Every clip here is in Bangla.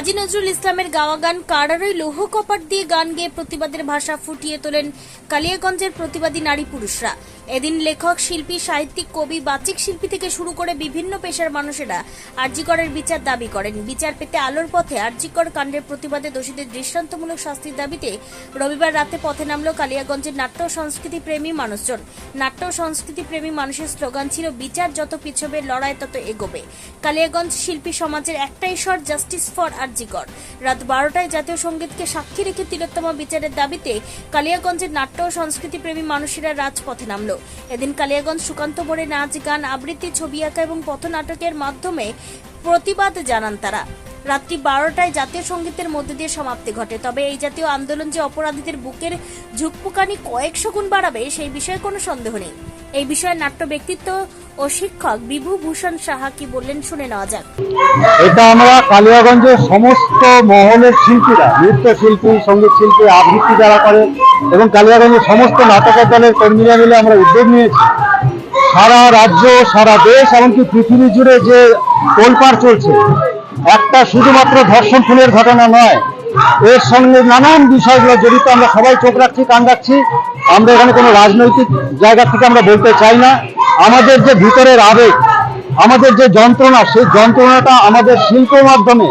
কাজী নজরুল ইসলামের গাওয়া গান কারারই লৌহ কপাট দিয়ে গান গেয়ে প্রতিবাদের ভাষা ফুটিয়ে তোলেন কালিয়াগঞ্জের প্রতিবাদী নারী পুরুষরা। এদিন লেখক, শিল্পী, সাহিত্যিক, কবি, বাচিক শিল্পী থেকে শুরু করে বিভিন্ন পেশার মানুষেরা আর.জি. করের বিচার দাবি করেন। বিচার পেতে আলোর পথে আর.জি. কর কাণ্ডের প্রতিবাদে দোষীদের দৃষ্টান্তমূলক শাস্তির দাবিতে রবিবার রাতে পথে নামল কালিয়াগঞ্জের নাট্য সংস্কৃতি প্রেমী মানুষজন। নাট্য সংস্কৃতি প্রেমী মানুষের স্লোগান ছিল, বিচার যত পিছবে লড়াই তত এগোবে। কালিয়াগঞ্জ শিল্পী সমাজের একটাই স্বর, জাস্টিস ফর আর.জি. কর। রাত 12টায় জাতীয় সঙ্গীতকে সাক্ষী রেখে তিলোত্তমা বিচারের দাবিতে কালিয়াগঞ্জের নাট্য ও সংস্কৃতি প্রেমী মানুষেরা রাজপথে নামল। এদিন কালিয়াগঞ্জ সুকান্ত মোড়ে নাচ, গান, আবৃত্তি, ছবি আঁকা এবং পথনাটকের মাধ্যমে প্রতিবাদ জানান তারা। রাত্রি 12টায় জাতীয় সঙ্গীতের মধ্যে দিয়ে সমাপ্তি ঘটে। তবে এই জাতীয় আন্দোলন যে অপরাধীদের বুকের ঝুঁকপুকানি কয়েকশো গুণ বাড়াবে সেই বিষয়ে কোনো সন্দেহ নেই। এই বিষয়ে নাট্য ব্যক্তিত্ব ও শিক্ষক বিভূভূষণ সাহা কি বললেন শুনে নেওয়া যাক। এটা আমরা কালিয়াগঞ্জের সমস্ত মহলের শিল্পীরা, নৃত্য শিল্পী, সঙ্গীত শিল্পী, আবৃত্তি যারা করে এবং কালিয়াগঞ্জের সমস্ত নাটকের দলের কর্মীরা মিলে আমরা উদ্যোগ নিয়েছি। সারা রাজ্য, সারা দেশ, এমনকি পৃথিবী জুড়ে যে তোলপাড় চলছে, একটা শুধুমাত্র ধর্ষণ খুনের ঘটনা নয়, এর সঙ্গে নানান বিষয়গুলো জড়িত। আমরা সবাই চোখ রাখছি, কান রাখছি। আমরা এখানে কোনো রাজনৈতিক জায়গা থেকে আমরা বলতে চাই না। আমাদের যে ভিতরের আবেগ, আমাদের যে যন্ত্রণা, সেই যন্ত্রণাটা আমাদের শিল্পের মাধ্যমে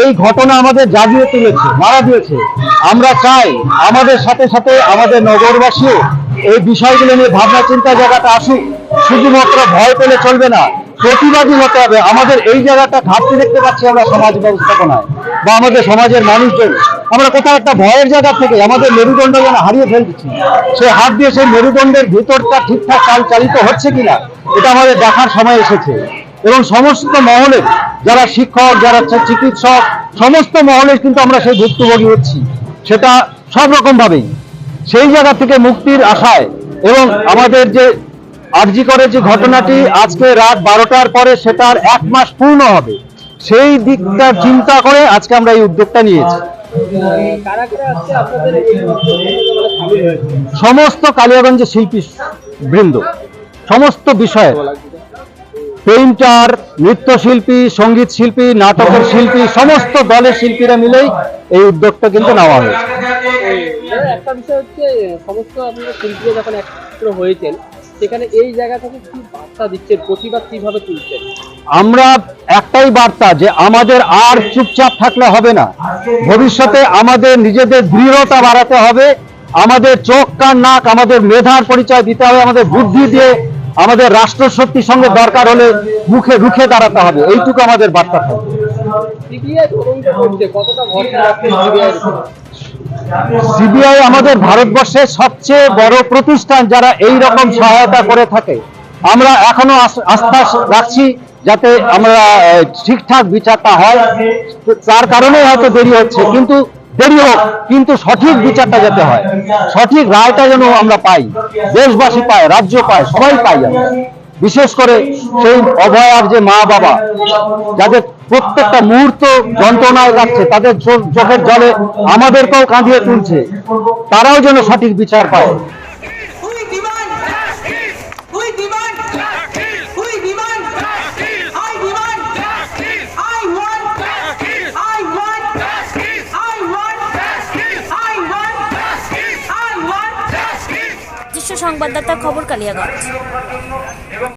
এই ঘটনা আমাদের জাগিয়ে তুলেছে, নাড়া দিয়েছে। আমরা চাই আমাদের সাথে সাথে আমাদের নগরবাসীও এই বিষয়গুলো নিয়ে ভাবনা চিন্তা জায়গাটা আসুক। শুধুমাত্র ভয় পেলে চলবে না, প্রতিবাদী হতে হবে। আমাদের এই জায়গাটা ঘাটতি দেখতে পাচ্ছি আমরা সমাজ ব্যবস্থাপনায় বা আমাদের সমাজের মানুষজন। আমরা কোথাও একটা ভয়ের জায়গা থেকে আমাদের মেরুদণ্ড যেন হারিয়ে ফেলছি। সে হাত দিয়ে সেই মেরুদণ্ডের ভিতরটা ঠিকঠাক চালিত হচ্ছে কিনা এটা আমাদের দেখার সময় এসেছে। এবং সমস্ত মহলের যারা শিক্ষক, যারা চিকিৎসক, সমস্ত মহলের কিন্তু আমরা সেই ভুক্তভোগী হচ্ছি, সেটা সব রকম ভাবেই। সেই জায়গা থেকে মুক্তির আশায় এবং আমাদের যে আর.জি. করের যে ঘটনাটি আজকে রাত 12টার পরে সেটার 1 মাস পূর্ণ হবে, সেই দিকটা চিন্তা করে আজকে আমরা এই উদ্যোগটা নিয়েছি। সমস্ত কালিয়াগঞ্জের শিল্পী বৃন্দ, সমস্ত বিষয়ে, পেইন্টার, নৃত্যশিল্পী, সঙ্গীত শিল্পী, নাটকের শিল্পী, সমস্ত দলের শিল্পীরা মিলেই এই উদ্যোগটা কিন্তু নেওয়া হয়েছে। একটা বিষয় হচ্ছে, সমস্ত আপনারা শিল্পীরা যখন একত্র হয়েছেন, সেখানে এই জায়গা থেকে কি বার্তা দিচ্ছেন, প্রতিবাদ কিভাবে তুলছেন? আমরা একটাই বার্তা, যে আমাদের আর চুপচাপ থাকলে হবে না। ভবিষ্যতে আমাদের নিজেদের দৃঢ়তা বাড়াতে হবে। আমাদের চোখ, কান, নাক, আমাদের মেধার পরিচয় দিতে হবে। আমাদের বুদ্ধি দিয়ে আমাদের রাষ্ট্রশক্তির সঙ্গে দরকার হলে মুখে রুখে দাঁড়াতে হবে। এইটুকু আমাদের বার্তা থাকবে। সিবিআই আমাদের ভারতবর্ষের সবচেয়ে বড় প্রতিষ্ঠান, যারা এই রকম সহায়তা করে থাকে। আমরা এখনো আস্থা রাখছি যাতে আমরা ঠিকঠাক বিচারটা হয়। তার কারণে হয়তো দেরি হচ্ছে, কিন্তু দেরি হোক, কিন্তু সঠিক বিচারটা যাতে হয়, সঠিক রায়টা যেন আমরা পাই, দেশবাসী পায়, রাজ্য পায়, সবাই পাই। আমরা বিশেষ করে সেই অভয়ার যে মা বাবা, যাদের প্রত্যেকটা মুহূর্ত যন্ত্রণায় যাচ্ছে, তাদের চোখের জলে আমাদেরকেও কাঁদিয়ে তুলছে, তারাও যেন সঠিক বিচার পায়। সংবাদদাতা, খবর কালিয়াগঞ্জ।